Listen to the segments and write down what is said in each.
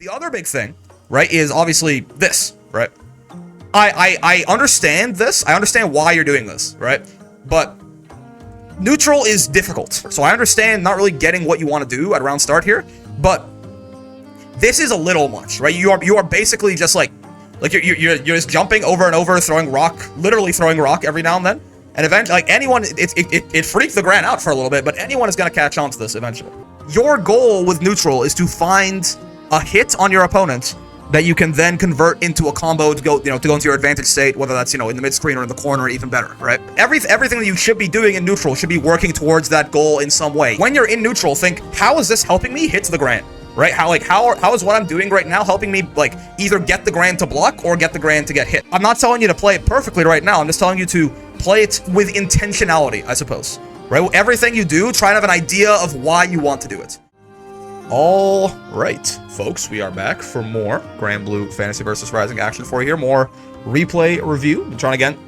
The other big thing, right, is obviously this, right? I understand this. I understand why you're doing this, right? But neutral is difficult. So I understand not really getting what you want to do at round start here, but this is a little much, right? You are basically just like you're just jumping over and over, throwing rock, literally throwing rock every now and then. And eventually, like anyone, it freaked the Gran out for a little bit, but anyone is going to catch on to this eventually. Your goal with neutral is to find a hit on your opponent that you can then convert into a combo to go, to go into your advantage state, whether that's, in the mid-screen or in the corner, even better, right? Everything that you should be doing in neutral should be working towards that goal in some way. When you're in neutral, think, how is this helping me hit the Gran? Right? How is what I'm doing right now helping me, like, either get the Gran to block or get the Gran to get hit? I'm not telling you to play it perfectly right now. I'm just telling you to play it with intentionality, I suppose. Right? Everything you do, try to have an idea of why you want to do it. All right, folks, we are back for more Granblue Fantasy vs. Rising action for you here. More replay review. I'm trying again.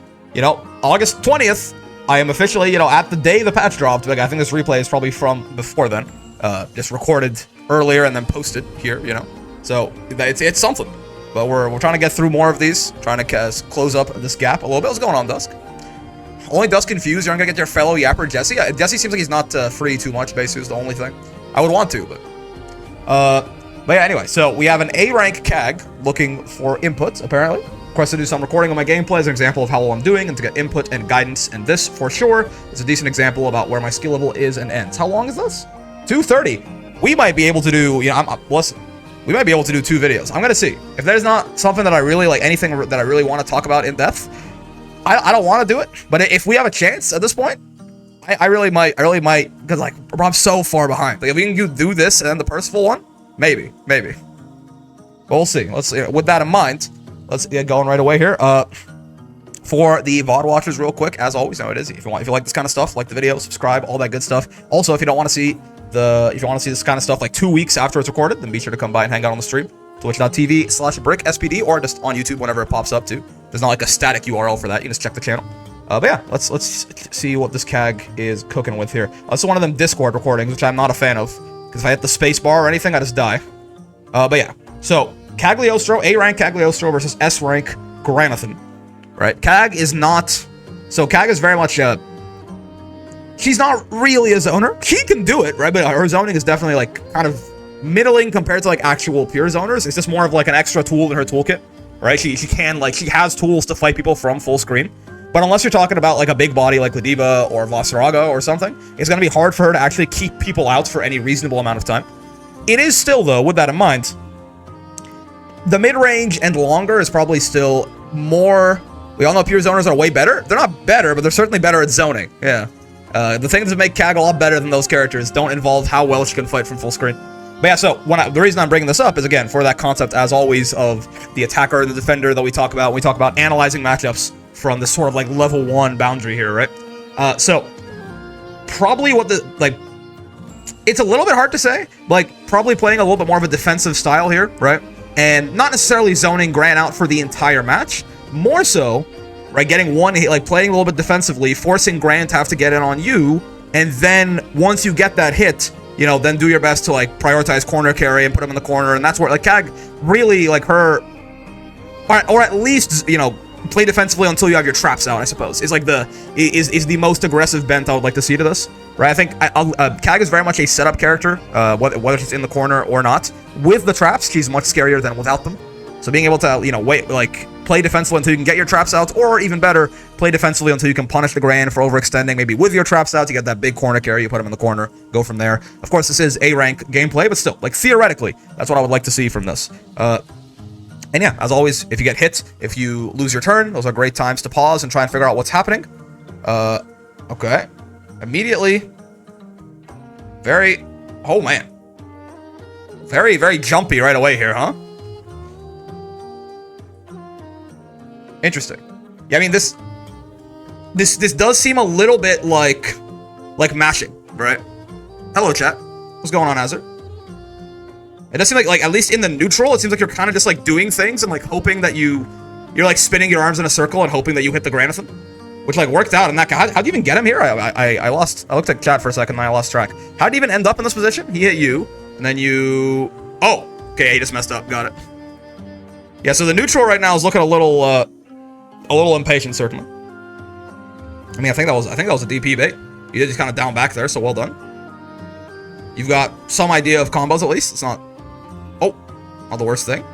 August 20th, I am officially, at the day the patch dropped. Like, I think this replay is probably from before then. Just recorded earlier and then posted here, So it's something. But we're trying to get through more of these, trying to close up this gap a little bit. What's going on, Dusk? Only Dusk confused. You're not gonna get your fellow Yapper Jesse. Jesse seems like he's not free too much. Basically, is the only thing. I would want to, but yeah. Anyway, so we have an A rank CAG looking for input. Apparently, request to do some recording on my gameplay as an example of how well I'm doing and to get input and guidance. And this, for sure, is a decent example about where my skill level is and ends. How long is this? 2:30. We might be able to do, listen, we might be able to do 2 videos. I'm going to see. If there's not something that I really, like, anything that I really want to talk about in depth, I don't want to do it. But if we have a chance at this point, I really might, because, like, I'm so far behind. Like, if we can do this and then the Percival one, maybe. But we'll see. Let's see. With that in mind, let's get going right away here. For the VOD watchers, real quick, as always, it is. If you like this kind of stuff, like the video, subscribe, all that good stuff. Also, if you don't want to see this kind of stuff like 2 weeks after it's recorded, then be sure to come by and hang out on the stream. Twitch.tv/brickspd or just on YouTube whenever it pops up too. There's not like a static URL for that. You can just check the channel. But yeah, let's see what this CAG is cooking with here. This is one of them Discord recordings, which I'm not a fan of, because if I hit the space bar or anything, I just die. But yeah, so Cagliostro, A rank Cagliostro versus S rank Granathan. Right, CAG is very much she's not really a zoner. She can do it, right? But her zoning is definitely like kind of middling compared to like actual pure zoners. It's just more of like an extra tool in her toolkit, right? She has tools to fight people from full screen. But unless you're talking about like a big body like Ladiva or Vasaraga or something, it's going to be hard for her to actually keep people out for any reasonable amount of time. It is still, though, with that in mind, the mid-range and longer is probably still more. We all know pure zoners are way better. They're not better, but they're certainly better at zoning. Yeah. The things that make CAG a lot better than those characters don't involve how well she can fight from full screen. But yeah, so the reason I'm bringing this up is, again, for that concept, as always, of the attacker and the defender that we talk about when we talk about analyzing matchups from this sort of, like, level 1 boundary here, right? So, probably it's a little bit hard to say, like, probably playing a little bit more of a defensive style here, right? And not necessarily zoning Gran out for the entire match, more so, right, getting one hit, like, playing a little bit defensively, forcing Gran to have to get in on you, and then, once you get that hit, then do your best to, like, prioritize corner carry and put him in the corner, and that's where, like, CAG really, like, her, or at least, play defensively until you have your traps out, I suppose, is, like, is the most aggressive bent I would like to see to this, right? I think CAG is very much a setup character, whether she's in the corner or not. With the traps, she's much scarier than without them. So being able to, play defensively until you can get your traps out, or even better, play defensively until you can punish the Gran for overextending, maybe with your traps out, you get that big corner carry, you put him in the corner, go from there. Of course, this is A-rank gameplay, but still, like, theoretically, that's what I would like to see from this. And yeah, as always, if you get hit, if you lose your turn, those are great times to pause and try and figure out what's happening. Okay. Immediately. Oh man. Very, very jumpy right away here, huh? Interesting. Yeah, I mean, this does seem a little bit like mashing, right? Hello, chat. What's going on, Azur? It does seem like at least in the neutral, it seems like you're kind of just, like, doing things and, like, hoping that you're, like, spinning your arms in a circle and hoping that you hit the Granathan, which, like, worked out. And that guy, how'd you even get him here? I looked at chat for a second and I lost track. How'd you even end up in this position? He hit you, and then you... Oh! Okay, he just messed up. Got it. Yeah, so the neutral right now is looking a little impatient, certainly. I mean, I think that was a DP bait. You did just kind of down back there, so well done. You've got some idea of combos at least. It's not... Oh, not the worst thing.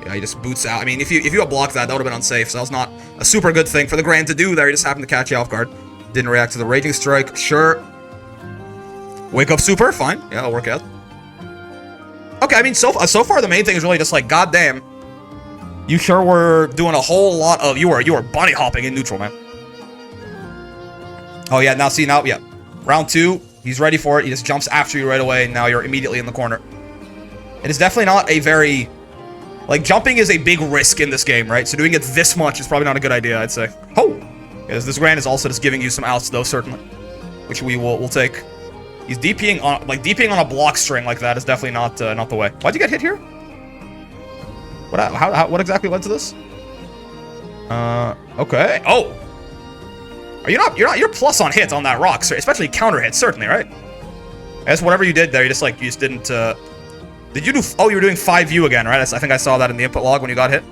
Yeah, he just boots out. I mean, if you had blocked that, that would have been unsafe, so that was not a super good thing for the Grand to do there. He just happened to catch you off guard. Didn't react to the Raging Strike. Sure. Wake up super. Fine. Yeah, that'll work out. Okay, I mean, so far the main thing is really just like, goddamn, you sure were doing a whole lot of... You were bunny hopping in neutral, man. Oh, yeah, now see, yeah. Round 2, he's ready for it. He just jumps after you right away, and now you're immediately in the corner. It is definitely not a very... Like, jumping is a big risk in this game, right? So doing it this much is probably not a good idea, I'd say. Oh! Yes, this Grand is also just giving you some outs, though, certainly. Which we'll take. He's DPing on a block string like that is definitely not the way. Why'd you get hit here? What exactly led to this? Okay. Oh! You're plus on hits on that rock, especially counter hits, certainly, right? I guess whatever you did there, you just didn't, Did you do... Oh, you were doing 5U again, right? I think I saw that in the input log when you got hit.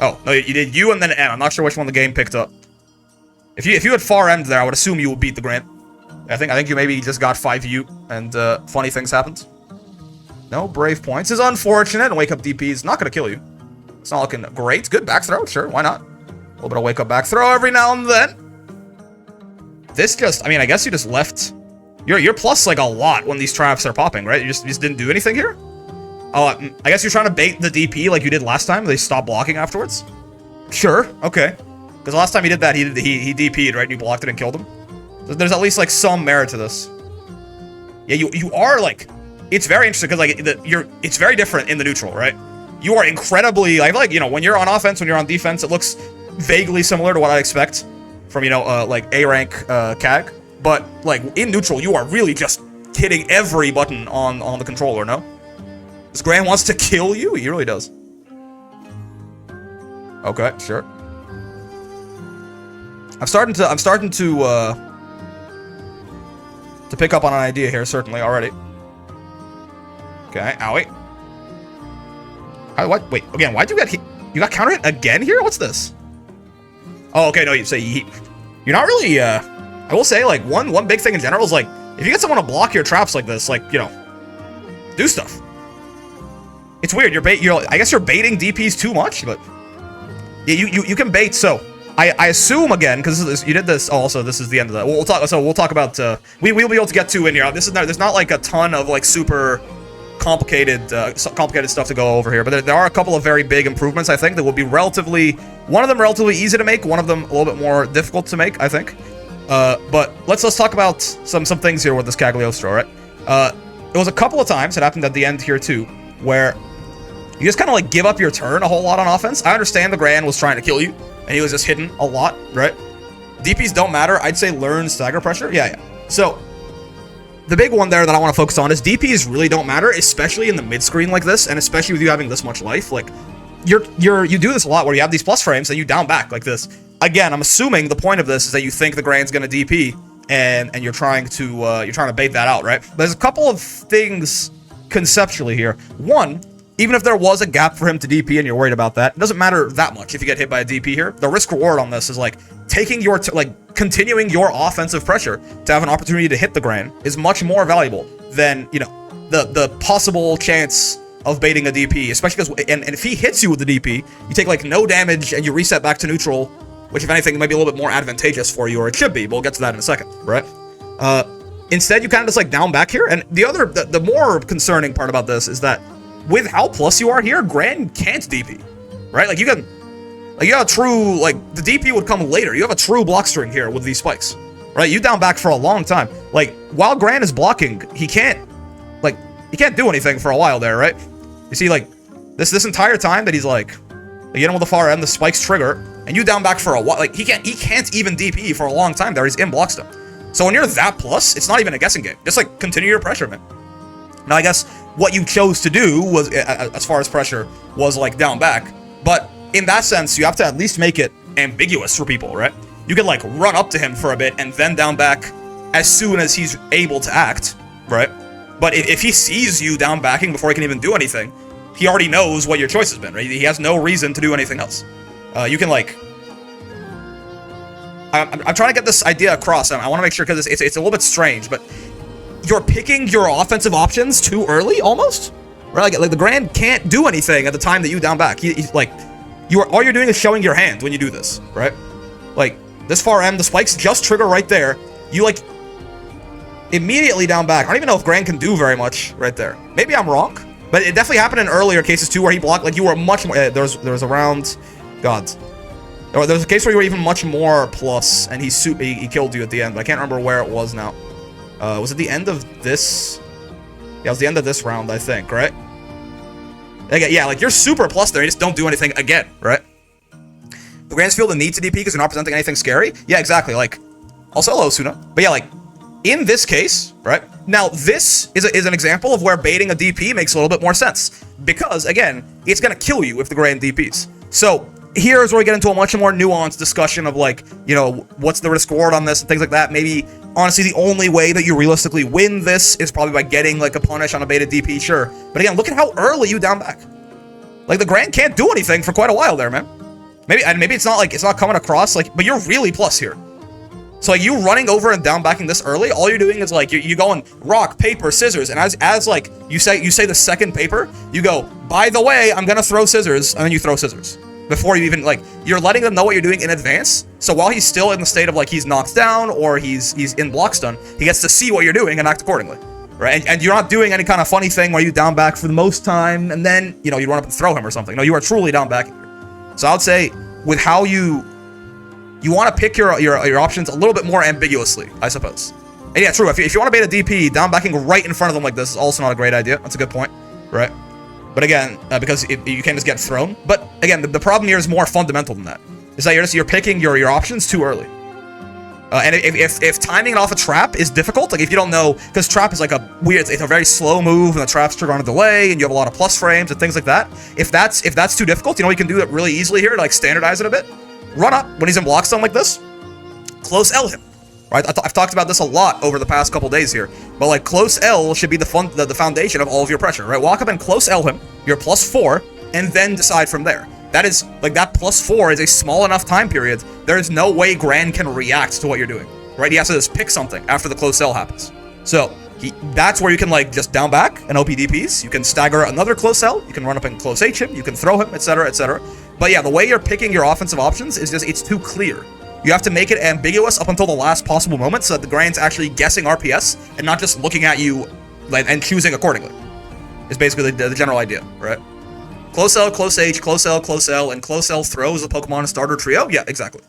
Oh, no, you did U and then M. I'm not sure which one the game picked up. If you had far end there, I would assume you would beat the Grant. I think you maybe just got 5U and funny things happened. No brave points is unfortunate, and wake up DP is not going to kill you. It's not looking great. Good back throw, sure, why not? A little bit of wake up back throw every now and then. This just... I mean, I guess you just left... You're plus like a lot when these traps are popping, right? You just didn't do anything here? Oh, I guess you're trying to bait the DP like you did last time. They stopped blocking afterwards? Sure, okay. Because last time he did that, he DP'd, right? And you blocked it and killed him. So there's at least like some merit to this. Yeah, you are like... It's very interesting because like it's very different in the neutral, right? You are incredibly... like, you know, when you're on offense, when you're on defense, it looks vaguely similar to what I expect from, you know, like A-rank CAG. But, like, in neutral, you are really just hitting every button on the controller, no? This Grand wants to kill you? He really does. Okay, sure. I'm starting to pick up on an idea here, certainly, already. Okay, owie. What? Wait, again, why'd you get hit? You got counter hit again here? What's this? Oh, okay, no, you say you're not really, I will say, like, one big thing in general is, like, if you get someone to block your traps like this, like, you know, do stuff. It's weird, I guess you're baiting DPs too much, but... Yeah, you can bait, so... I assume, again, because you did this... Oh, also, this is the end of that. We'll talk about, we'll be able to get to in here. There's not, like, a ton of, like, super complicated stuff to go over here, but there are a couple of very big improvements, I think, that will be relatively... One of them relatively easy to make, one of them a little bit more difficult to make, I think. But let's talk about some things here with this Cagliostro, right? It was a couple of times, it happened at the end here too, where you just kind of like give up your turn a whole lot on offense. I understand the Grand was trying to kill you, and he was just hidden a lot, right? DPs don't matter. I'd say learn stagger pressure. Yeah. So, the big one there that I want to focus on is DPs really don't matter, especially in the mid-screen like this, and especially with you having this much life. Like, you do this a lot where you have these plus frames and you down back like this. Again, I'm assuming the point of this is that you think the Grand's gonna DP, and you're trying to bait that out, right? There's a couple of things conceptually here. One, even if there was a gap for him to DP and you're worried about that, it doesn't matter that much if you get hit by a DP here. The risk reward on this is like taking your continuing your offensive pressure to have an opportunity to hit the Grand is much more valuable than, you know, the possible chance of baiting a DP, especially because and if he hits you with the DP, you take like no damage and you reset back to neutral, which if anything might be a little bit more advantageous for you, or it should be, but we'll get to that in a second, right? Instead, you kind of just like down back here, and the more concerning part about this is that with how plus you are here, Grand can't DP, right? Like you have a true, like the DP would come later. You have a true block string here with these spikes, right? You down back for a long time. Like while Grand is blocking, he can't do anything for a while there, right? You see, like this entire time that he's like you hit him with the far end, the spikes trigger, and you down back for a while. Like he can't even DP for a long time there. He's in block stuff. So when you're that plus, it's not even a guessing game. Just like continue your pressure, man. Now I guess what you chose to do was, as far as pressure, was like down back. But in that sense, you have to at least make it ambiguous for people, right? You can like run up to him for a bit and then down back as soon as he's able to act, right? But if he sees you down backing before he can even do anything, he already knows what your choice has been, right? He has no reason to do anything else. You can, like... I'm trying to get this idea across, and I want to make sure, because it's a little bit strange, but you're picking your offensive options too early, almost? Right? Like the Grand can't do anything at the time that you down back. He's like, all you're doing is showing your hand when you do this, right? Like, this far M, the spikes just trigger right there. You, like, immediately down back. I don't even know if Grand can do very much right there. Maybe I'm wrong, but it definitely happened in earlier cases, too, where he blocked, like, you were much more... There was around... God. There was a case where you were even much more plus, and he killed you at the end, but I can't remember where it was now. Was it the end of this? Yeah, it was the end of this round, I think, right? Again, yeah, like, you're super plus there, you just don't do anything again, right? The Grand's feel the need to DP because you're not presenting anything scary? Yeah, exactly, like, also hello, Suna. But yeah, like, in this case, right? Now, this is an example of where baiting a DP makes a little bit more sense. Because, again, it's gonna kill you if the Grand DPs. So, here's where we get into a much more nuanced discussion of, like, you know, what's the risk reward on this and things like that. Maybe, honestly, the only way that you realistically win this is probably by getting, like, a punish on a baited DP, sure. But again, look at how early you down back. Like, the Grand can't do anything for quite a while there, man. Maybe it's not, like, it's not coming across, like, but you're really plus here. So, like, you running over and down backing this early, all you're doing is, like, you're going rock, paper, scissors, and as like, you say the second paper, you go, by the way, I'm gonna throw scissors, and then you throw scissors. Before you even, like, you're letting them know what you're doing in advance, so while he's still in the state of, like, he's knocked down, or he's in block stun, he gets to see what you're doing and act accordingly, right? And you're not doing any kind of funny thing where you down back for the most time, and then, you know, you run up and throw him or something. No, you are truly down backing here. So I would say, with how you want to pick your options a little bit more ambiguously, I suppose. And yeah, true, if you want to bait a DP, down backing right in front of them like this is also not a great idea. That's a good point, right? But again, because you can't just get thrown. But again, the problem here is more fundamental than that. Is that you're picking your options too early. And if timing it off a trap is difficult, like if you don't know, because trap is like a weird, it's a very slow move, and the traps trigger on a delay, and you have a lot of plus frames and things like that. If that's too difficult, you know, you can do it really easily here to, like, standardize it a bit. Run up when he's in block stun like this. Close L him. Right? I've talked about this a lot over the past couple days here, but, like, close L should be the foundation of all of your pressure, right? Walk up and close L him, you're +4, and then decide from there. That is, like, that +4 is a small enough time period, there is no way Grand can react to what you're doing, right? He has to just pick something after the close L happens. So, that's where you can, like, just down back and OP DPs, you can stagger another close L, you can run up and close H him, you can throw him, etc., etc. But yeah, the way you're picking your offensive options is just, it's too clear. You have to make it ambiguous up until the last possible moment so that the Grand's actually guessing RPS and not just looking at you, like, and choosing accordingly. Is basically the general idea, right? Close L, close H, close L, and close L throws a Pokemon starter trio? Yeah, exactly.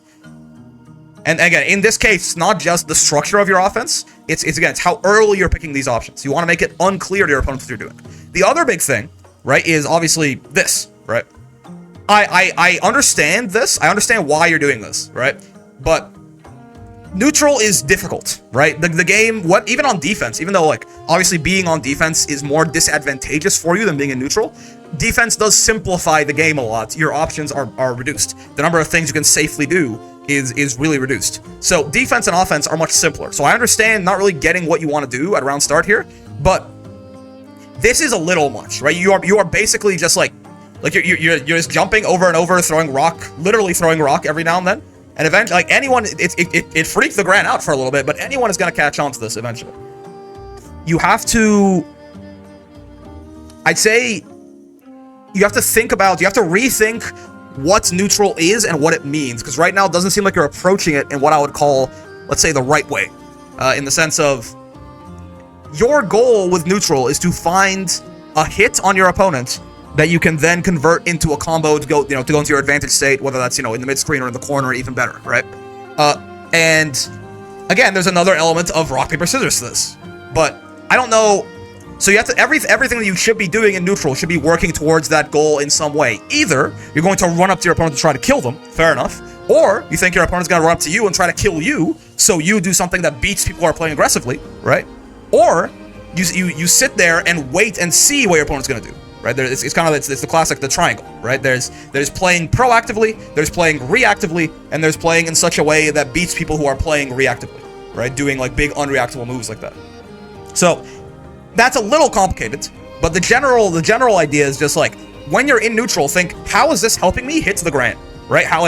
And again, in this case, it's not just the structure of your offense, it's again, it's how early you're picking these options. You want to make it unclear to your opponents what you're doing. The other big thing, right, is obviously this, right? I understand this, I understand why you're doing this, right? But neutral is difficult, right? The game, even on defense, even though, like, obviously being on defense is more disadvantageous for you than being in neutral, defense does simplify the game a lot. Your options are reduced. The number of things you can safely do is really reduced. So defense and offense are much simpler. So I understand not really getting what you want to do at round start here, but this is a little much, right? You are basically just like you're just jumping over and over, throwing rock, literally throwing rock every now and then. And eventually, like, anyone, it freaked the Grand out for a little bit, but anyone is going to catch on to this eventually. You have to, I'd say, you have to rethink what neutral is and what it means. Because right now, it doesn't seem like you're approaching it in what I would call, let's say, the right way. In the sense of, your goal with neutral is to find a hit on your opponent that you can then convert into a combo to go, you know, to go into your advantage state, whether that's, you know, in the mid screen or in the corner, even better, right? And again, there's another element of rock paper scissors to this, but I don't know. So you have to everything that you should be doing in neutral should be working towards that goal in some way. Either you're going to run up to your opponent to try to kill them, fair enough, or you think your opponent's going to run up to you and try to kill you, so you do something that beats people who are playing aggressively, right? Or you sit there and wait and see what your opponent's going to do. Right, it's kind of it's the classic, the triangle, right? There's playing proactively, there's playing reactively, and there's playing in such a way that beats people who are playing reactively, right? Doing, like, big unreactable moves like that. So That's a little complicated, but the general idea is just like, when you're in neutral, think, how is this helping me hit the Grand? Right? How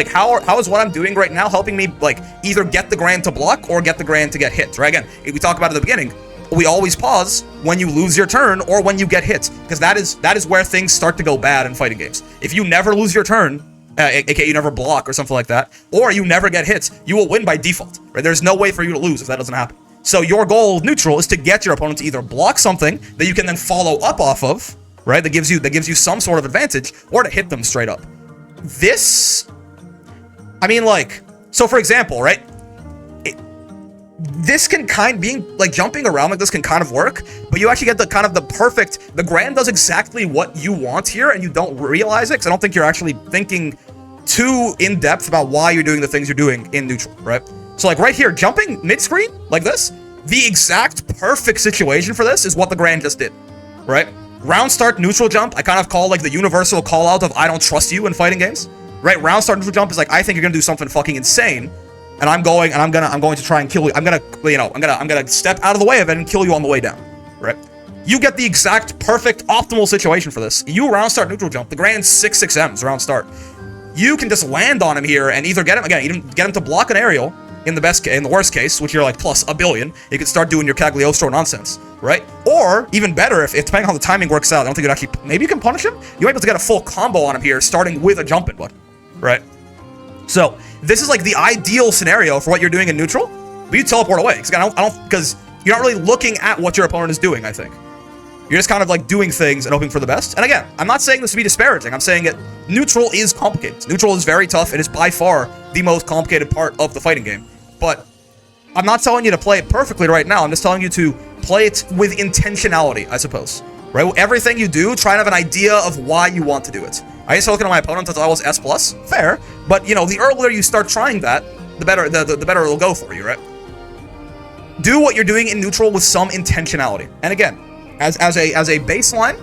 is what I'm doing right now helping me, like, either get the Grand to block or get the Grand to get hit, right? Again, we talk about it at the beginning, we always pause when you lose your turn or when you get hit, because that is where things start to go bad in fighting games. If you never lose your turn, aka you never block or something like that, or you never get hits, you will win by default, right? There's no way for you to lose if that doesn't happen. So your goal with neutral is to get your opponent to either block something that you can then follow up off of, right? That gives you some sort of advantage, or to hit them straight up. This, I mean, like, so for example, right? This can being like jumping around like this can kind of work, but you actually get the Grand does exactly what you want here, and you don't realize it, because I don't think you're actually thinking too in depth about why you're doing the things you're doing in neutral, right? So like right here, jumping mid-screen like this, the exact perfect situation for this is what the Grand just did, right? Round start neutral jump, I kind of call like the universal call out of I don't trust you in fighting games, right? Round start neutral jump is like, I think you're gonna do something fucking insane, and I'm going to try and kill you. I'm gonna step out of the way of it and kill you on the way down, right? You get the exact perfect optimal situation for this. You round start neutral jump, the Grand's 6/6 round start. You can just land on him here and either get him to block an aerial in the worst case, which you're like plus a billion. You can start doing your Cagliostro nonsense, right? Or even better, if depending on how the timing works out, I don't think it actually, maybe you can punish him. You're able to get a full combo on him here, starting with a jump in button, right? So this is like the ideal scenario for what you're doing in neutral, but you teleport away because you're not really looking at what your opponent is doing. I think you're just kind of like doing things and hoping for the best. And again, I'm not saying this to be disparaging. I'm saying it. Neutral is complicated. Neutral is very tough. It is by far the most complicated part of the fighting game. But I'm not telling you to play it perfectly right now. I'm just telling you to play it with intentionality, I suppose. Right? Everything you do, try and have an idea of why you want to do it. I used to look at my opponent until I was S+. Fair. But, you know, the earlier you start trying that, the better it'll go for you, right? Do what you're doing in neutral with some intentionality. And again, as a baseline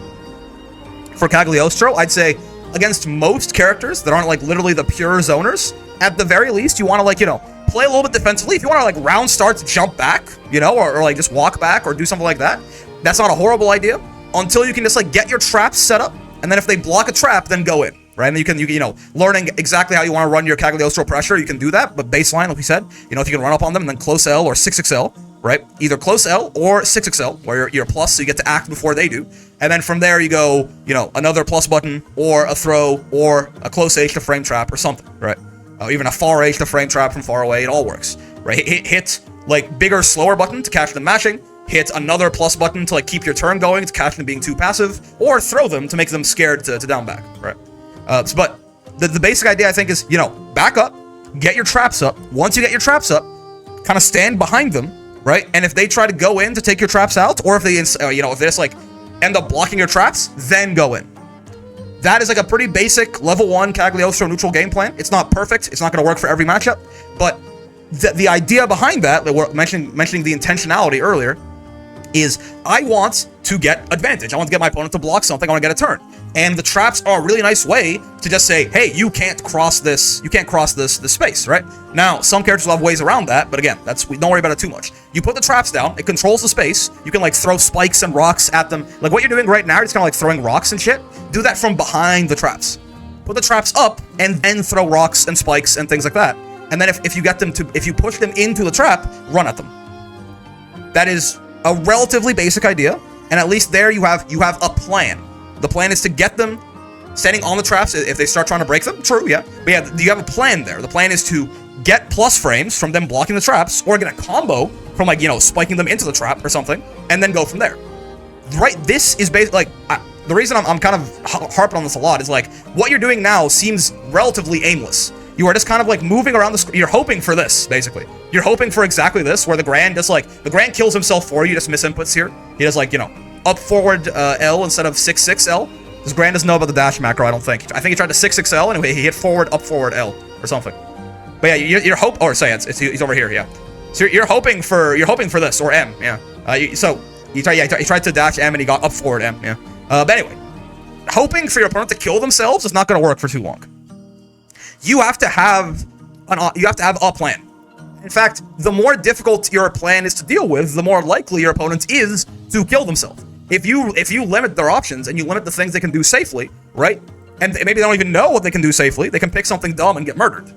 for Cagliostro, I'd say against most characters that aren't like literally the pure zoners, at the very least, you want to like, you know, play a little bit defensively. If you want to like round starts, jump back, you know, or like just walk back or do something like that, that's not a horrible idea until you can just like get your traps set up. And then if they block a trap, then go in, right? And you can, you know, learning exactly how you want to run your Cagliostro pressure, you can do that. But baseline, like we said, you know, if you can run up on them and then close L or 6XL, right? Either close L or 6XL, where you're plus, so you get to act before they do. And then from there you go, you know, another plus button or a throw or a close H to frame trap or something, right? Even a far H to frame trap from far away, it all works, right? Hit like bigger, slower button to catch them mashing. Hit another plus button to like keep your turn going to catch them being too passive, or throw them to make them scared to down back, right? But the basic idea I think is, you know, back up, get your traps up. Once you get your traps up, kind of stand behind them, right? And if they try to go in to take your traps out, or if they, you know, if they just like end up blocking your traps, then go in. That is like a pretty basic level 1 Cagliostro neutral game plan. It's not perfect. It's not going to work for every matchup, but the idea behind that we're mentioning the intentionality earlier, is I want to get advantage. I want to get my opponent to block something. I want to get a turn. And the traps are a really nice way to just say, hey, you can't cross this. You can't cross this space, right? Now, some characters will have ways around that, but again, don't worry about it too much. You put the traps down. It controls the space. You can like throw spikes and rocks at them. Like what you're doing right now, you're just kind of like throwing rocks and shit. Do that from behind the traps. Put the traps up and then throw rocks and spikes and things like that. And then if you push them into the trap, run at them. That is a relatively basic idea, and at least there you have a plan. The plan is to get them standing on the traps if they start trying to break them. True, yeah. But yeah, you have a plan there. The plan is to get plus frames from them blocking the traps, or get a combo from like, you know, spiking them into the trap or something, and then go from there. Right? This is basically like the reason I'm kind of harping on this a lot is like what you're doing now seems relatively aimless. You are just kind of like moving around the screen. You're hoping for this, basically. You're hoping for exactly this, where the Grand just like, the Grand kills himself for you, just misinputs here. He does like, you know, up forward L instead of 6/6 This Grand doesn't know about the dash macro, I don't think. I think he tried to 6/6 and he hit forward, up forward L or something. But yeah, you're he's over here, yeah. So you're hoping for this, or M, yeah. He tried to dash M and he got up forward M, yeah. But anyway, hoping for your opponent to kill themselves is not going to work for too long. You have to have a plan. In fact, the more difficult your plan is to deal with, the more likely your opponent is to kill themselves. If you limit their options and you limit the things they can do safely, right? And maybe they don't even know what they can do safely. They can pick something dumb and get murdered.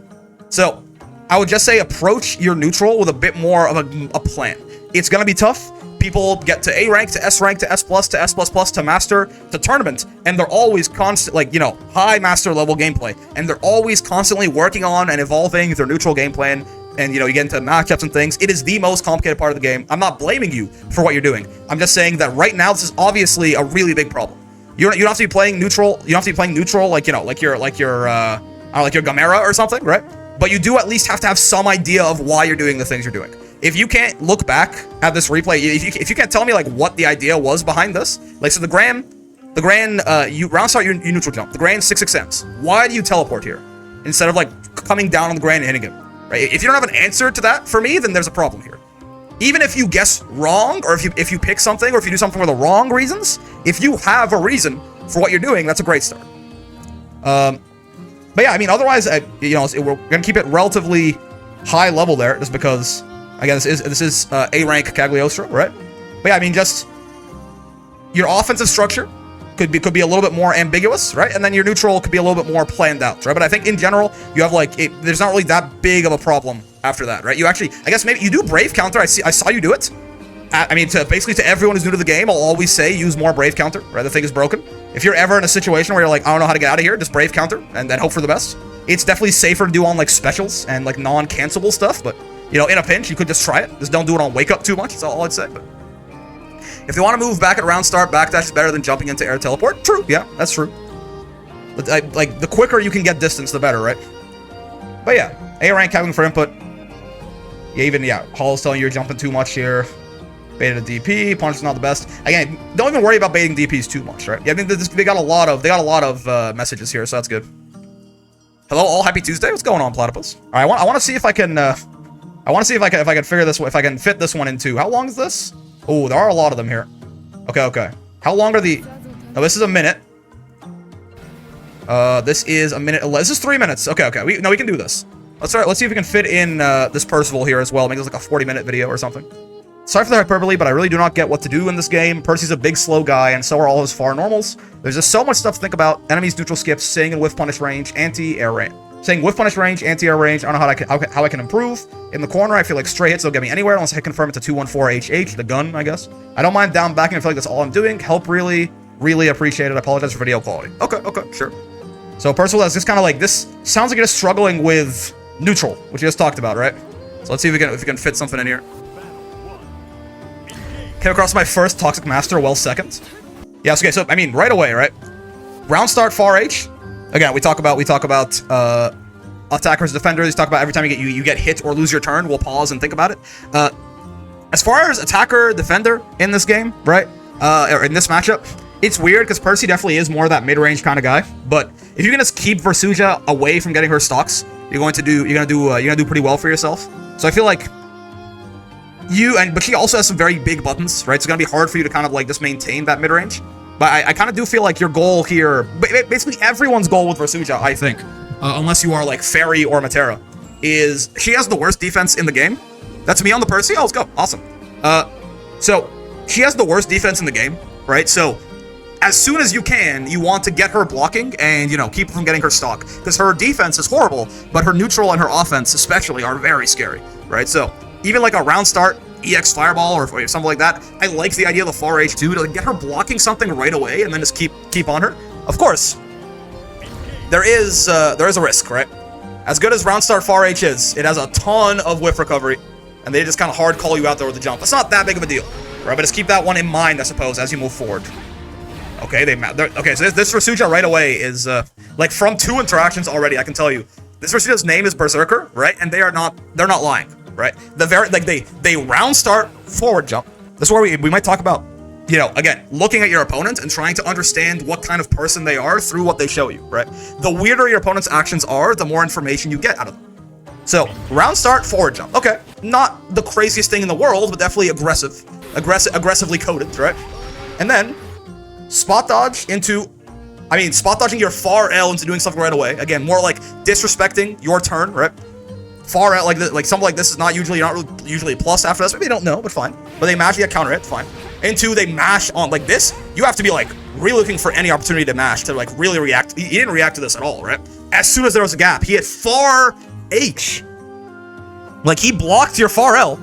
So I would just say approach your neutral with a bit more of a plan. It's gonna be tough. People get to A rank, to S rank, to S plus, to S plus plus, to master, to tournament, and they're always constant, like, you know, high master level gameplay, and they're always constantly working on and evolving their neutral game plan. And, you know, you get into matchups and things. It is the most complicated part of the game. I'm not blaming you for what you're doing. I'm just saying that right now this is obviously a really big problem. You don't have to be playing neutral. You don't have to be playing neutral like, you know, like your Gamera or something, right? But you do at least have to have some idea of why you're doing the things you're doing. If you can't look back at this replay, if you can't tell me like what the idea was behind this, like, so the grand you round start, you neutral jump. The grand 6xms. Why do you teleport here instead of like coming down on the grand and hitting him? Right? If you don't have an answer to that for me, then there's a problem here. Even if you guess wrong, or if you pick something, or if you do something for the wrong reasons, if you have a reason for what you're doing, that's a great start. But yeah, I mean, otherwise, you know, we're gonna keep it relatively high level there, just because, again, this is A rank Cagliostro, right? But yeah, I mean, just your offensive structure could be a little bit more ambiguous, right? And then your neutral could be a little bit more planned out, right? But I think in general, you have like there's not really that big of a problem after that, right? You actually, I guess maybe you do brave counter. I saw you do it. I mean, basically to everyone who's new to the game, I'll always say use more brave counter, right? The thing is broken. If you're ever in a situation where you're like, I don't know how to get out of here, just brave counter and then hope for the best. It's definitely safer to do on like specials and like non-cancelable stuff, but you know, in a pinch, you could just try it. Just don't do it on wake up too much. That's all I'd say. But if you want to move back at round start, backdash is better than jumping into air teleport. True, yeah, that's true. But like the quicker you can get distance, the better, right? But yeah, A rank calculating for input. Yeah, Hall's telling you you're jumping too much here. Baited a DP, punch is not the best. Again, don't even worry about baiting DPs too much, right? Yeah, I mean they got a lot of messages here, so that's good. Hello, all, happy Tuesday. What's going on, Platypus? All right, I want to see if I can if I can figure this, if I can fit this one into. How long is this? Oh, there are a lot of them here. Okay. How long are the? Oh, this is a minute. This is a minute. This is 3 minutes. Okay. We can do this. Let's see if we can fit in this Percival here as well. Make this like a 40-minute video or something. Sorry for the hyperbole, but I really do not get what to do in this game. Percy's a big, slow guy, and so are all his far normals. There's just so much stuff to think about. Enemies, neutral skips, staying in whiff punish range, anti-air range. Saying whiff punish range, anti-air range. I don't know how I can improve. In the corner, I feel like stray hits don't get me anywhere unless I confirm it to 214HH, the gun, I guess. I don't mind down backing. I feel like that's all I'm doing. Help really, really appreciate it. I apologize for video quality. Okay, sure. So Percival is just kind of like, this sounds like you're just struggling with neutral, which you just talked about, right? So let's see if we can fit something in here. Came across my first Toxic Master, well second. Yes, okay, so, I mean, right away, right? Round start, far H. Again, we talk about attackers, defenders. We talk about every time you get hit or lose your turn, we'll pause and think about it. As far as attacker, defender in this game, right? Or in this matchup, it's weird because Percy definitely is more that mid-range kind of guy. But if you can just keep Versuja away from getting her stocks, you're gonna do pretty well for yourself. So I feel like but she also has some very big buttons, right? So it's gonna be hard for you to kind of like just maintain that mid-range. But I kind of do feel like your goal here, basically everyone's goal with Versuja, I think, unless you are like Fairy or Matera, is she has the worst defense in the game. That's me on the Percy. Oh, let's go. Awesome. So she has the worst defense in the game, right? So as soon as you can, you want to get her blocking and, you know, keep her from getting her stock, because her defense is horrible, but her neutral and her offense especially are very scary, right? So even like a round start EX Fireball or something like that, I like the idea of the far H2 to like, get her blocking something right away and then just keep on her. Of course, there is a risk, right? As good as round start far H is, it has a ton of whiff recovery, and they just kind of hard call you out there with the jump. That's not that big of a deal, right? But just keep that one in mind, I suppose, as you move forward. Okay, okay. So this Versuja right away is like from 2 interactions already. I can tell you, this Versuja's name is Berserker, right? And they're not lying. Right? They round start forward jump. This is where we might talk about, you know, again, looking at your opponent and trying to understand what kind of person they are through what they show you, right? The weirder your opponent's actions are, the more information you get out of them. So, round start, forward jump. Okay, not the craziest thing in the world, but definitely aggressively coded, right? And then, spot dodging your far L into doing something right away. Again, more like disrespecting your turn, right? Far out like something like this is not usually a plus after this. Maybe they don't know, but fine. But they magically counter it, fine. And two, they mash on like this. You have to be like really looking for any opportunity to mash to like really react. He didn't react to this at all, right? As soon as there was a gap, he hit far H. Like he blocked your far L,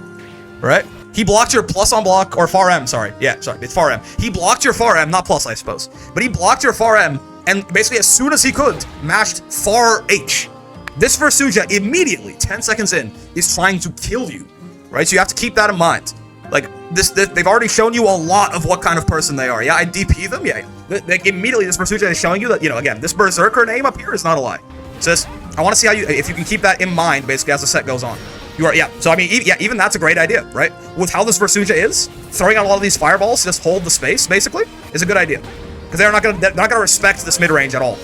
right? He blocked your plus on block, or far M, sorry. Yeah, sorry, it's far M. He blocked your far M, not plus, I suppose. But he blocked your far M, and basically as soon as he could, mashed far H. This Versuja immediately, 10 seconds in, is trying to kill you, right? So you have to keep that in mind. Like, this they've already shown you a lot of what kind of person they are. Yeah, I DP them, yeah. Like, immediately, this Versuja is showing you that, you know, again, this Berserker name up here is not a lie. Sis, I want to see how you, if you can keep that in mind, basically, as the set goes on. You are, yeah, so I mean, yeah, even that's a great idea, right? With how this Versuja is, throwing out a lot of these fireballs to just hold the space, basically, is a good idea. Because they're not gonna respect this mid-range at all.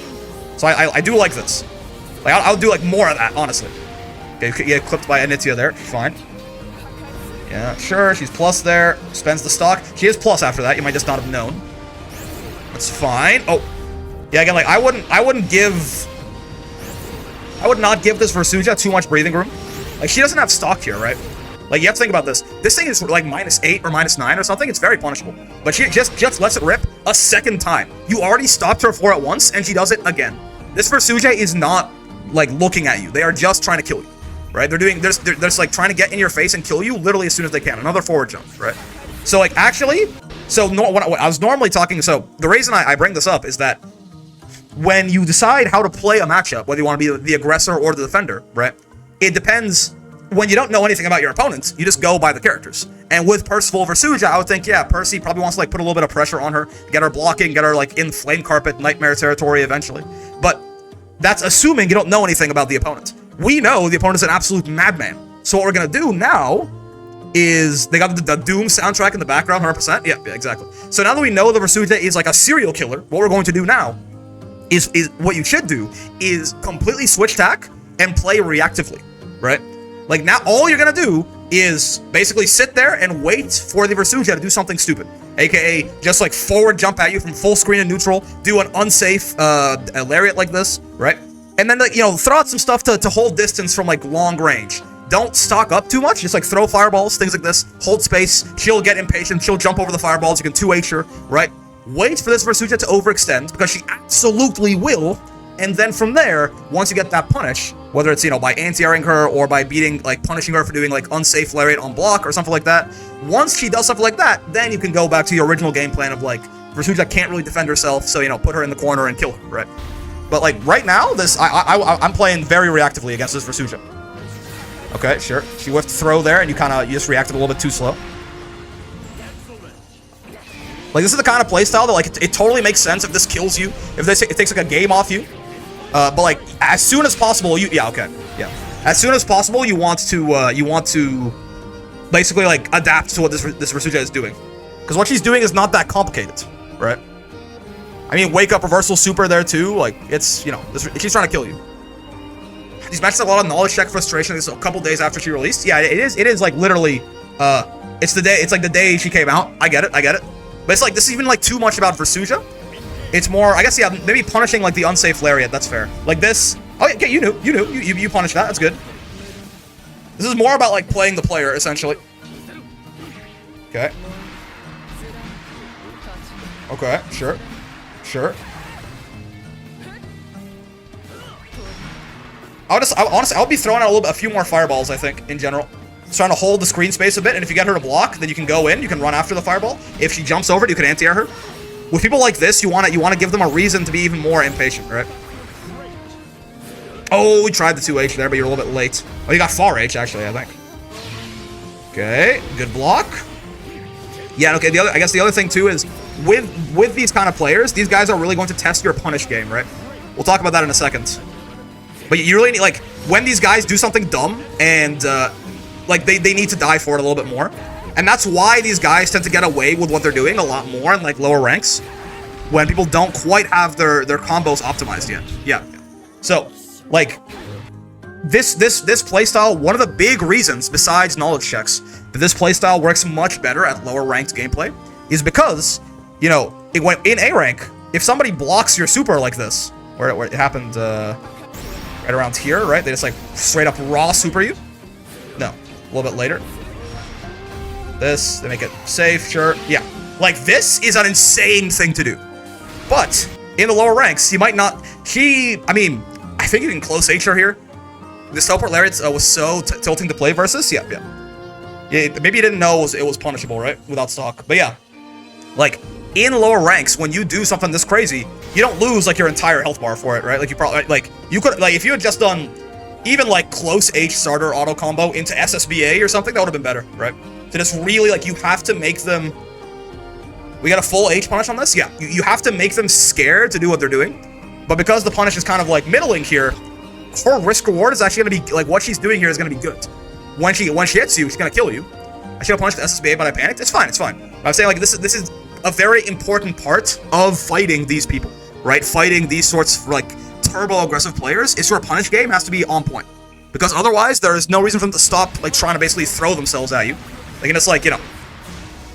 So I do like this. Like, I'll do, like, more of that, honestly. Okay, you get clipped by Anitya there, fine. Yeah, sure, she's plus there, spends the stock. She is plus after that, you might just not have known. That's fine. Oh, yeah, again, like, I would not give this Versuja too much breathing room. Like, she doesn't have stock here, right? Like, you have to think about this. This thing is like -8 or -9 or something. It's very punishable. But she just lets it rip a second time. You already stopped her 4 at once, and she does it again. This Versuja is not, like, looking at you. They are just trying to kill you, right? They're just, like, trying to get in your face and kill you literally as soon as they can. Another forward jump, right? So, like, actually, so what I was normally talking, so the reason I bring this up is that when you decide how to play a matchup, whether you want to be the aggressor or the defender, right? It depends. When you don't know anything about your opponents, you just go by the characters. And with Percival Versuja, I would think, yeah, Percy probably wants to, like, put a little bit of pressure on her, get her blocking, get her, like, in Flame Carpet, Nightmare territory eventually. But that's assuming you don't know anything about the opponent. We know the opponent's an absolute madman. So what we're going to do now is, they got the Doom soundtrack in the background, 100%. Yeah, exactly. So now that we know the Versuja is, like, a serial killer, what we're going to do now is what you should do is completely switch tack and play reactively, right? Like, now all you're gonna do is basically sit there and wait for the Versuja to do something stupid, aka just, like, forward jump at you from full screen and neutral, do an unsafe lariat like this, right? And then, like, you know, throw out some stuff to hold distance from, like, long range. Don't stock up too much, just, like, throw fireballs, things like this, hold space, she'll get impatient, she'll jump over the fireballs, you can 2H her, right? Wait for this Versuja to overextend, because she absolutely will. And then from there, once you get that punish, whether it's, you know, by anti-airing her or by beating, like, punishing her for doing, like, unsafe lariat on block or something like that, once she does something like that, then you can go back to your original game plan of, like, Versuja can't really defend herself, so, you know, put her in the corner and kill her, right? But, like, right now, this, I'm playing very reactively against this Versuja. Okay, sure. She whiffed throw there, and you just reacted a little bit too slow. Like, this is the kind of playstyle that, like, it totally makes sense if this kills you, if it takes, like, a game off you. But, like, as soon as possible, as soon as possible, you want to basically, like, adapt to what this Versuja is doing. Because what she's doing is not that complicated, right? I mean, wake up reversal super there, too. Like, it's, you know, she's trying to kill you. These matches have a lot of knowledge check frustration. This is a couple days after she released. Yeah, it is, like, literally, it's like the day she came out. I get it. But it's, like, this is even, like, too much about Versuja. It's more, I guess, yeah, maybe punishing, like, the unsafe lariat, that's fair. Like this, oh, okay, you punished that, that's good. This is more about, like, playing the player, essentially. Okay. Okay, sure. Honestly, I'll be throwing out a few more fireballs, I think, in general. Just trying to hold the screen space a bit, and if you get her to block, then you can go in, you can run after the fireball. If she jumps over it, you can anti-air her. With people like this, you want to give them a reason to be even more impatient, right? Oh, we tried the 2H there, but you're a little bit late. Oh, you got far H, actually, I think. Okay, good block. Yeah, okay, I guess the other thing, too, is with these kind of players, these guys are really going to test your punish game, right? We'll talk about that in a second. But you really need, like, when these guys do something dumb, and, like, they need to die for it a little bit more. And that's why these guys tend to get away with what they're doing a lot more in, like, lower ranks. When people don't quite have their combos optimized yet. Yeah. So, like, this playstyle, one of the big reasons, besides knowledge checks, that this playstyle works much better at lower ranked gameplay, is because, you know, in A rank, if somebody blocks your super like this, where it happened, right around here, right? They just, like, straight up raw super you? No. A little bit later. This, they make it safe, sure. Yeah. Like, this is an insane thing to do. But in the lower ranks, you might not... I mean, I think you can close HR here. This teleport lariat was so tilting to play versus. Yeah. Maybe you didn't know it was punishable, right? Without stock. But yeah. Like, in lower ranks, when you do something this crazy, you don't lose, like, your entire health bar for it, right? Like, you probably... Like, you could... Like, if you had just done... Even, like, close H starter auto combo into SSBA or something, that would have been better, right? To just really, like, you have to make them... We got a full H punish on this? Yeah. You have to make them scared to do what they're doing. But because the punish is kind of, like, middling here, her risk reward is actually going to be... Like, what she's doing here is going to be good. When she hits you, she's going to kill you. I should have punished the SSBA, but I panicked. It's fine, it's fine. But I'm saying, like, this is a very important part of fighting these people, right? Fighting these sorts of, like, turbo-aggressive players is your punish game has to be on point. Because otherwise, there is no reason for them to stop, like, trying to basically throw themselves at you. They can just, like, you know,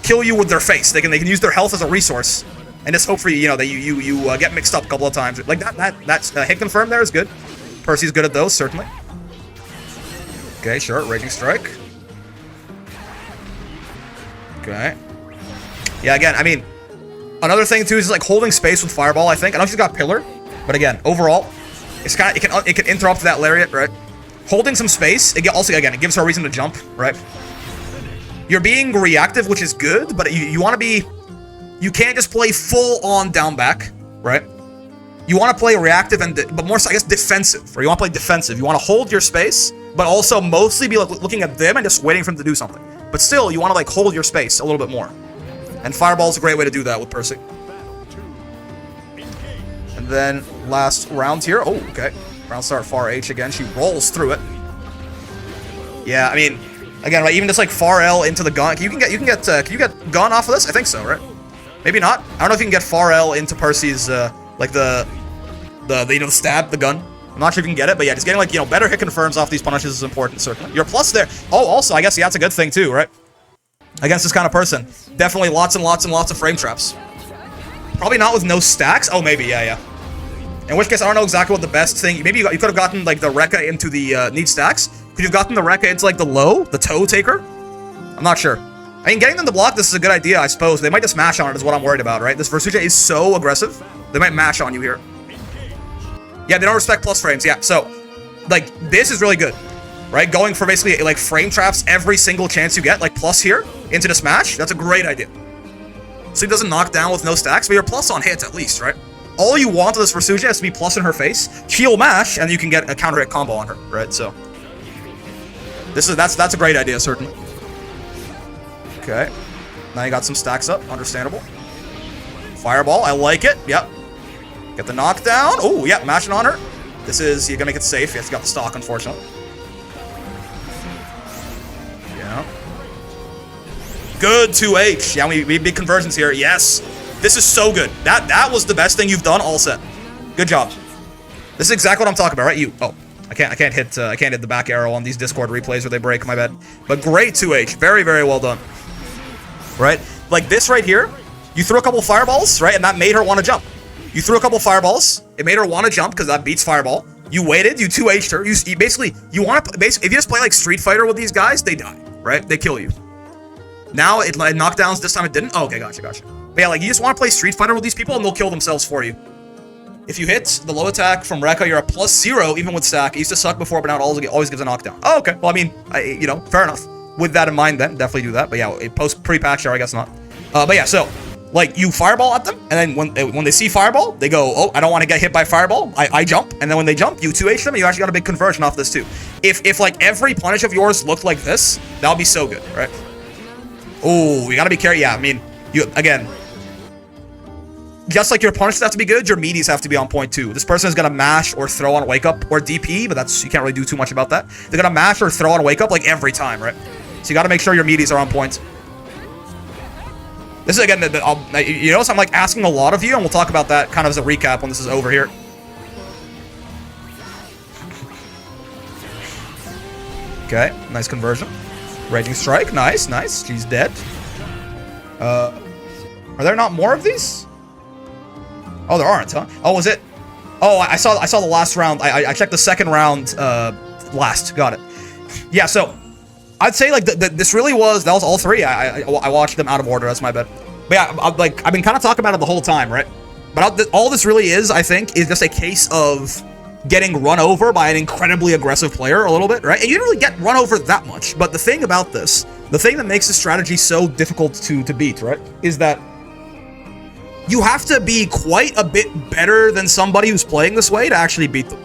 kill you with their face. They can use their health as a resource. And just hope for you know, that you get mixed up a couple of times. Like, that's hit confirmed there is good. Percy's good at those, certainly. Okay, sure. Raging Strike. Okay. Yeah, again, I mean, another thing, too, is, like, holding space with Fireball, I think. I know she's got Pillar. But again, overall, it's kind of, it can interrupt that Lariat, right? Holding some space, it gives her a reason to jump, right? You're being reactive, which is good, but you want to be... You can't just play full-on down back, right? You want to play reactive, but more so, I guess, defensive, or you want to play defensive. You want to hold your space, but also mostly be, like, looking at them and just waiting for them to do something. But still, you want to, like, hold your space a little bit more. And Fireball's a great way to do that with Percy. And then last round here. Oh, okay. Round start far H again. She rolls through it. Yeah, I mean, again, right, even just like far L into the gun. Can you get gun off of this? I think so, right? Maybe not. I don't know if you can get far L into Percy's like the stab, the gun. I'm not sure if you can get it, but yeah, just getting, like, you know, better hit confirms off these punishes is important, certainly. Your plus there. Oh, also, I guess, yeah, that's a good thing too, right? Against this kind of person. Definitely lots and lots and lots of frame traps. Probably not with no stacks. Oh, maybe, yeah. In which case, I don't know exactly what the best thing... Maybe you could have gotten, like, the Rekka into the need stacks. Could you have gotten the Rekka into, like, the toe taker? I'm not sure. I mean, getting them to block this is a good idea, I suppose. They might just mash on it is what I'm worried about, right? This Versuja is so aggressive. They might mash on you here. Yeah, they don't respect plus frames. Yeah, so, like, this is really good, right? Going for basically, like, frame traps every single chance you get, like, plus here into the smash. That's a great idea. So he doesn't knock down with no stacks, but you're plus on hits at least, right? All you want of this Versuja is to be plus in her face, she'll mash, and you can get a counter hit combo on her, right? So that's a great idea, certainly. Okay, now you got some stacks up, understandable. Fireball, I like it. Yep. Get the knockdown. Oh, yeah, mashing on her. You're gonna make it safe. Yes, got the stock, unfortunately. Yeah. Good 2H. Yeah, we big conversions here. Yes. This is so good. That was the best thing you've done all set. Good job. This is exactly what I'm talking about, right? I can't hit the back arrow on these Discord replays where they break, my bad. But great 2H. Very, very well done. Right? Like this right here, you threw a couple fireballs, right? And that made her want to jump. You threw a couple fireballs. It made her want to jump because that beats fireball. You waited. You 2H'd her. You want to if you just play like Street Fighter with these guys, they die, right? They kill you. Now it knockdowns. This time it didn't. Oh, okay, gotcha. But yeah, like you just want to play Street Fighter with these people and they'll kill themselves for you. If you hit the low attack from Rekka, you're a +0 even with stack. It used to suck before, but now it always gives a knockdown. Oh, okay. Well, I mean, fair enough. With that in mind, then definitely do that. But yeah, pre-patch there, I guess not. But yeah, so like you fireball at them, and then when they see fireball, they go, oh, I don't want to get hit by fireball. I jump, and then when they jump, you 2H them, and you actually got a big conversion off this too. If like every punish of yours looked like this, that would be so good, right? Oh, you gotta be careful. Yeah, I mean, again, just like your punishes have to be good, your meaties have to be on point too. This person is gonna mash or throw on wake up or DP, but you can't really do too much about that. They're gonna mash or throw on wake up like every time, right? So you gotta make sure your meaties are on point. This is again, you notice I'm like asking a lot of you, and we'll talk about that kind of as a recap when this is over here. Okay, nice conversion. Raging Strike, nice. She's dead. Are there not more of these? Oh, there aren't, huh? Oh, was it? Oh, I saw the last round. I checked the second round last. Got it. Yeah, so I'd say like this really was, that was all three. I watched them out of order. That's my bad. But yeah, I've been kind of talking about it the whole time, right? But all this really is, I think, is just a case of getting run over by an incredibly aggressive player a little bit, right? And you don't really get run over that much. But the thing about this, the thing that makes this strategy so difficult to beat, right, is that you have to be quite a bit better than somebody who's playing this way to actually beat them.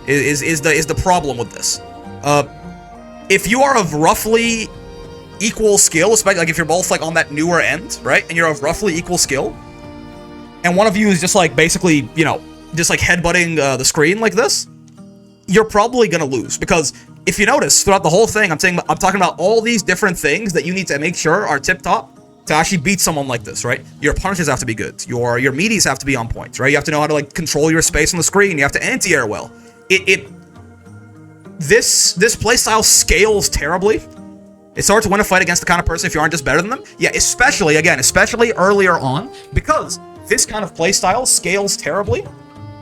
Is the problem with this? If you are of roughly equal skill, especially like if you're both like on that newer end, right, and you're of roughly equal skill, and one of you is just like basically, you know, just like headbutting the screen like this, you're probably gonna lose. Because if you notice throughout the whole thing, I'm talking about all these different things that you need to make sure are tip top to actually beat someone like this, right? Your punishes have to be good. Your meaties have to be on point, right? You have to know how to like control your space on the screen. You have to anti-air well. This playstyle scales terribly. It's hard to win a fight against the kind of person if you aren't just better than them. Yeah, especially earlier on, because this kind of playstyle scales terribly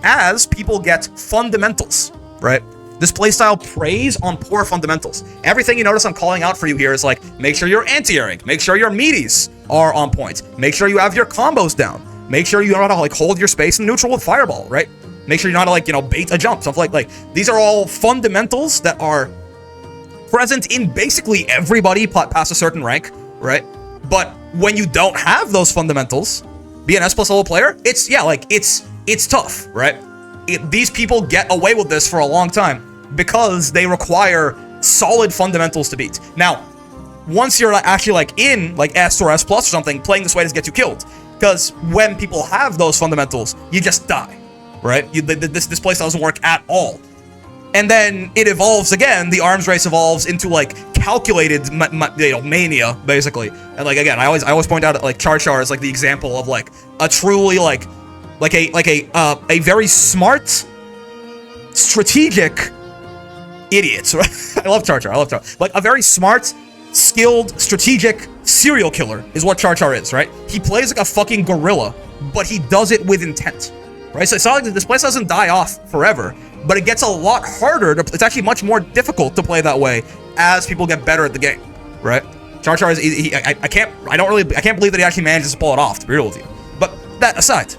as people get fundamentals, right? This playstyle preys on poor fundamentals. Everything you notice I'm calling out for you here is like, make sure you're anti-airing, make sure your meaties are on point, make sure you have your combos down, make sure you know how to like hold your space in neutral with fireball, right? Make sure you know how to like, you know, bait a jump, stuff like these are all fundamentals that are present in basically everybody past a certain rank, right? But when you don't have those fundamentals, be an S+ level player, it's tough, right? These people get away with this for a long time because they require solid fundamentals to beat. Now, once you're actually like in like S or S+ or something, playing this way doesn't get you killed. Because when people have those fundamentals, you just die, right? This playstyle doesn't work at all. And then it evolves again. The arms race evolves into like calculated mania, basically. And like again, I always point out like Char is like the example of like a truly like a very smart, strategic idiot. Right? I love Char. Like a very smart, skilled, strategic serial killer is what Char is, right? He plays like a fucking gorilla, but he does it with intent, right? So it's not like this place doesn't die off forever, but it gets a lot harder. It's actually much more difficult to play that way as people get better at the game, right? Char is I can't believe that he actually manages to pull it off, to be real with you. But that aside,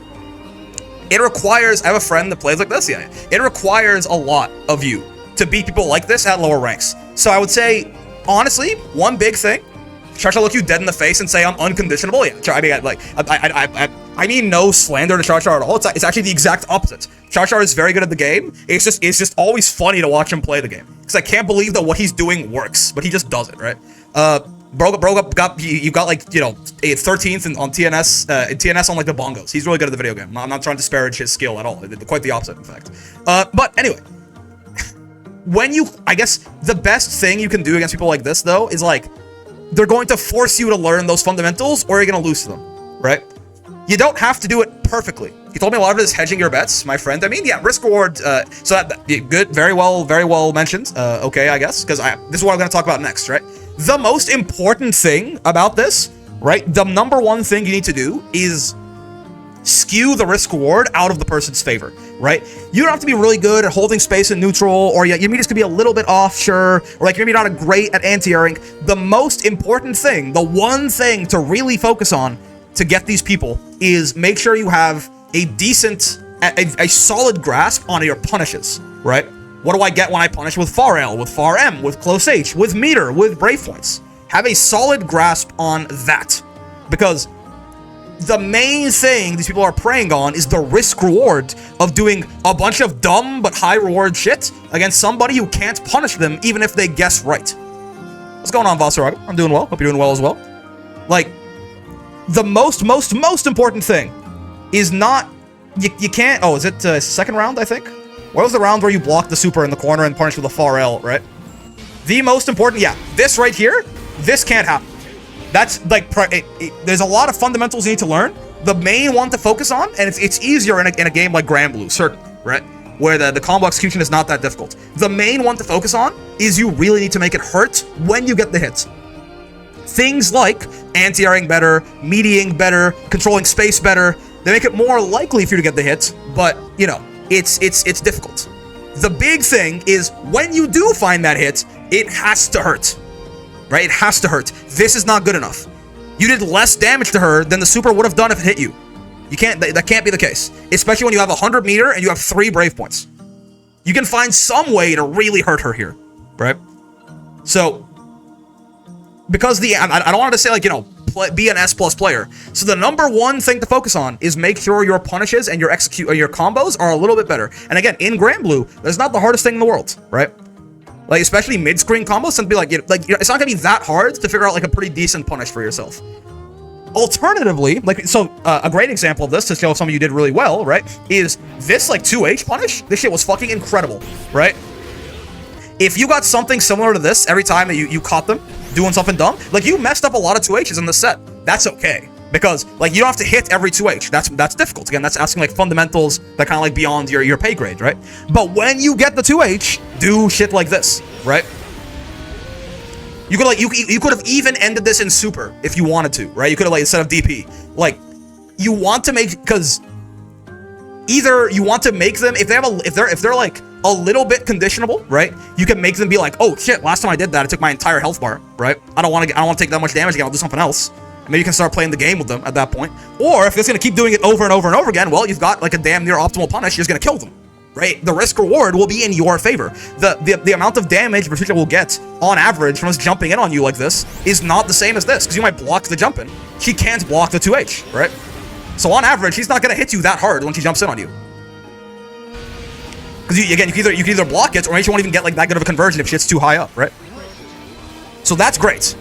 it requires, I have a friend that plays like this, yeah. It requires a lot of you to beat people like this at lower ranks. So I would say, honestly, one big thing, Char look you dead in the face and say I'm unconditionable. Yeah, I mean no slander to Char at all. It's actually the exact opposite. Char is very good at the game. It's just always funny to watch him play the game. Because I can't believe that what he's doing works, but he just does it, right? You got like, you know, 13th on TNS, TNS on like the bongos. He's really good at the video game. I'm not trying to disparage his skill at all. Quite the opposite, in fact. But anyway, I guess the best thing you can do against people like this, though, is like, they're going to force you to learn those fundamentals or you're going to lose to them, right? You don't have to do it perfectly. You told me a lot of it is hedging your bets, my friend. I mean, yeah, risk reward, good, very well mentioned. Okay, I guess, because this is what I'm going to talk about next, right? The most important thing about this, right? The number one thing you need to do is skew the risk reward out of the person's favor, right? You don't have to be really good at holding space in neutral, or your meter could be a little bit off, sure, or like you're maybe not a great at anti-airing. The most important thing, the one thing to really focus on to get these people is make sure you have a decent, a solid grasp on your punishes, right? What do I get when I punish with Far L, with Far M, with Close H, with meter, with Brave Points? Have a solid grasp on that, because the main thing these people are preying on is the risk reward of doing a bunch of dumb but high reward shit against somebody who can't punish them even if they guess right. What's going on, Vasaraga? I'm doing well. Hope you're doing well as well. Like, the most important thing is not, you can't, oh, is it second round, I think? What was the round where you blocked the super in the corner and punished with a Far L, right? The most important, yeah, this right here, this can't happen. That's like, there's a lot of fundamentals you need to learn. The main one to focus on, and it's easier in a game like Granblue, certainly, right? Where the combo execution is not that difficult. The main one to focus on is you really need to make it hurt when you get the hits. Things like anti-airing better, meatying better, controlling space better, they make it more likely for you to get the hit, but, you know, it's difficult. The big thing is when you do find that hit, it has to hurt. Right? It has to hurt. This is not good enough. You did less damage to her than the super would have done if it hit you. You can't, that can't be the case. Especially when you have 100 meter and you have 3 brave points. You can find some way to really hurt her here, right? So, because I don't want to say like, you know, be an S+ player. So the number one thing to focus on is make sure your punishes and your your combos are a little bit better. And again, in Granblue, that's not the hardest thing in the world, right? Like, especially mid-screen combos, and be like, it's not gonna be that hard to figure out like a pretty decent punish for yourself. Alternatively, like, so a great example of this to show some of you did really well, right, is this like 2H punish. This shit was fucking incredible, right? If you got something similar to this every time that you caught them doing something dumb, like, you messed up a lot of 2Hs in the set. That's okay, because like, you don't have to hit every 2H. That's difficult. Again, that's asking like fundamentals that kind of like beyond your pay grade, right? But when you get the 2H, do shit like this, right? You could like you could have even ended this in super if you wanted to, right? You could have like, instead of DP, like, you want to make, because either you want to make them, if they're like a little bit conditionable, right? You can make them be like, oh shit, last time I did that, I took my entire health bar, right? I don't want to take that much damage again. I'll do something else. Maybe you can start playing the game with them at that point. Or if it's gonna keep doing it over and over and over again, well, you've got like a damn near optimal punish. You're just gonna kill them, right? The risk reward will be in your favor. The amount of damage Percival will get on average from us jumping in on you like this is not the same as this, because you might block the jump in. She can't block the 2H, right? So on average, she's not gonna hit you that hard when she jumps in on you. Because you can either block it, or maybe you won't even get like that good of a conversion if shit's too high up, right? So that's great.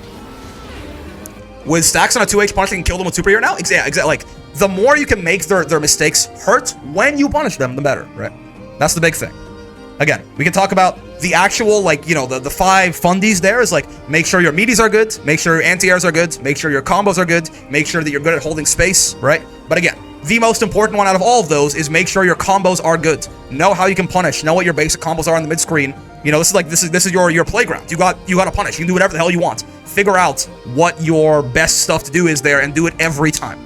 With stacks on a 2H punish, you can kill them with super here now. Exactly. Like, the more you can make their mistakes hurt when you punish them, the better, right? That's the big thing. Again, we can talk about the actual, like, you know, the 5 fundies there is like, make sure your meaties are good, make sure your anti-airs are good, make sure your combos are good, make sure that you're good at holding space, right? But again, the most important one out of all of those is make sure your combos are good. Know how you can punish. Know what your basic combos are on the mid screen. You know, this is your playground. You got to punish. You can do whatever the hell you want. Figure out what your best stuff to do is there and do it every time,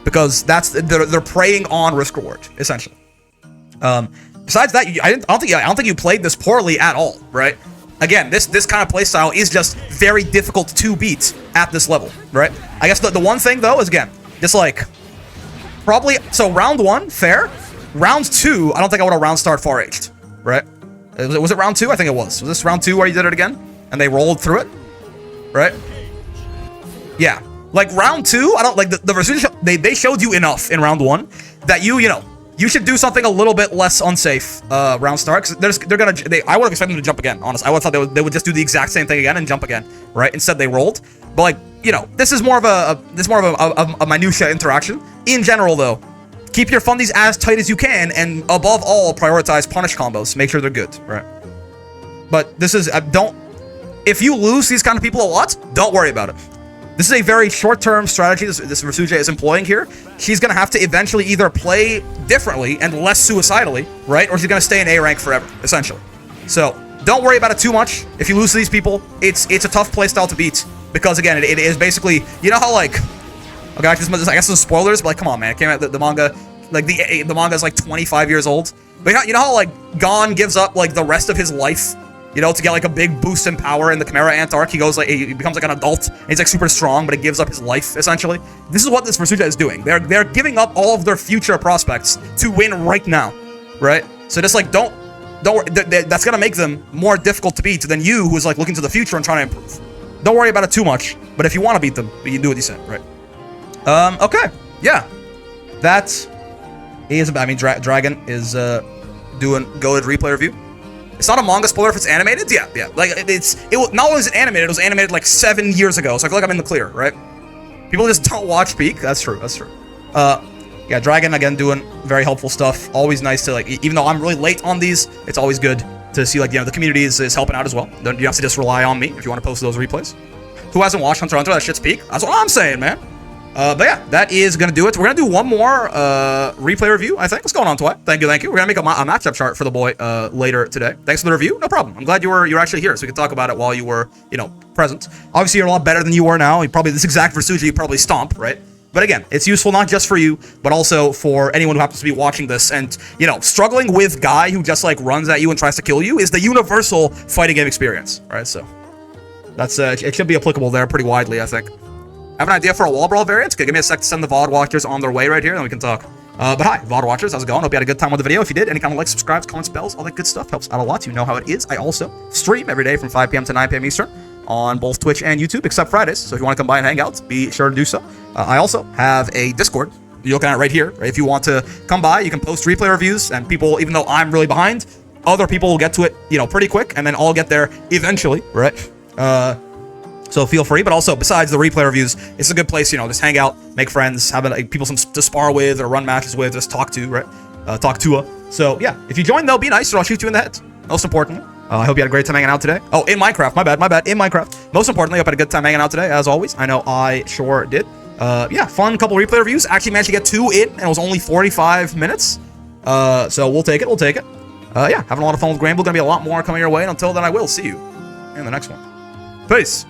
because they're preying on risk reward essentially. Besides that, I don't think you played this poorly at all, right? Again, this kind of playstyle is just very difficult to beat at this level, right? I guess the one thing though is, again, just like, probably, so round 1, fair. Round 2, I don't think I would have round start far aged, right? Was it round 2? I think it was. Was this round 2 where you did it again? And they rolled through it? Right? Yeah. Like, round 2, I don't, like, the Versuit, they showed you enough in round 1 that you know, you should do something a little bit less unsafe round start, because I would have expected them to jump again, honestly. I would have thought they would just do the exact same thing again and jump again, right? Instead, they rolled. But, like, you know, this is more of a minutia interaction. In general, though, keep your fundies as tight as you can, and above all, prioritize punish combos. Make sure they're good, right? But this is, if you lose these kind of people a lot, don't worry about it. This is a very short-term strategy this Versuja is employing here. She's going to have to eventually either play differently and less suicidally, right? Or she's going to stay in A rank forever, essentially. So, don't worry about it too much. If you lose to these people, it's a tough playstyle to beat. Because, again, it is basically, you know how, like, okay, I guess this is spoilers, but, like, come on, man. It came out, the manga, like, the manga is, like, 25 years old. But you know how, like, Gon gives up, like, the rest of his life, you know, to get, like, a big boost in power in the Chimera Ant arc? He goes, like, he becomes, like, an adult, and he's, like, super strong, but he gives up his life, essentially. This is what this Versuja is doing. They're giving up all of their future prospects to win right now, right? So just, like, don't worry. That's gonna make them more difficult to beat than you, who's, like, looking to the future and trying to improve. Don't worry about it too much, but if you want to beat them, you can do what you said, right? Okay, yeah. That is, I mean, Dragon is doing goated replay review. It's not a manga spoiler if it's animated. Yeah. Like, not only is it animated, it was animated like 7 years ago, so I feel like I'm in the clear, right? People just don't watch Peak. That's true. Yeah, Dragon, again, doing very helpful stuff. Always nice to, like, even though I'm really late on these, it's always good to see, like, you know, the community is helping out as well. You don't have to just rely on me if you want to post those replays. Who hasn't watched Hunter x Hunter? That shit's peak. That's what I'm saying, man. But yeah, that is going to do it. We're going to do one more replay review, I think. What's going on, Twilight? Thank you. We're going to make a matchup chart for the boy later today. Thanks for the review. No problem. I'm glad you're actually here, so we can talk about it while you were, you know, present. Obviously, you're a lot better than you were now. You probably, this exact Versuja, you probably stomp, right? But again, it's useful not just for you, but also for anyone who happens to be watching this and, you know, struggling with guy who just, like, runs at you and tries to kill you is the universal fighting game experience, right? So that's, it should be applicable there pretty widely, I think. Have an idea for a wall brawl variant? Okay, give me a sec to send the VOD watchers on their way right here, and we can talk. But hi, VOD watchers, how's it going? Hope you had a good time with the video. If you did, any kind of like, subscribes, comments, bells, all that good stuff helps out a lot. You know how it is. I also stream every day from 5 p.m. to 9 p.m. Eastern on both Twitch and YouTube, except Fridays. So if you want to come by and hang out, be sure to do so. I also have a Discord. You're looking at it right here. Right? If you want to come by, you can post replay reviews, and people, even though I'm really behind, other people will get to it, pretty quick, and then I'll get there eventually, right? So feel free. But also, besides the replay reviews, it's a good place, just hang out, make friends, have people to spar with or run matches with, just talk to, right? Talk to her. So yeah, if you join, they'll be nice, or I'll shoot you in the head. Most importantly, I hope you had a great time hanging out today. Oh, in Minecraft, my bad, in Minecraft. Most importantly, I hope you had a good time hanging out today, as always. I know I sure did. Yeah, fun couple replay reviews. Actually managed to get 2 in, and it was only 45 minutes. So we'll take it. Yeah, having a lot of fun with Granblue. Gonna be a lot more coming your way, and until then, I will see you in the next one. Peace.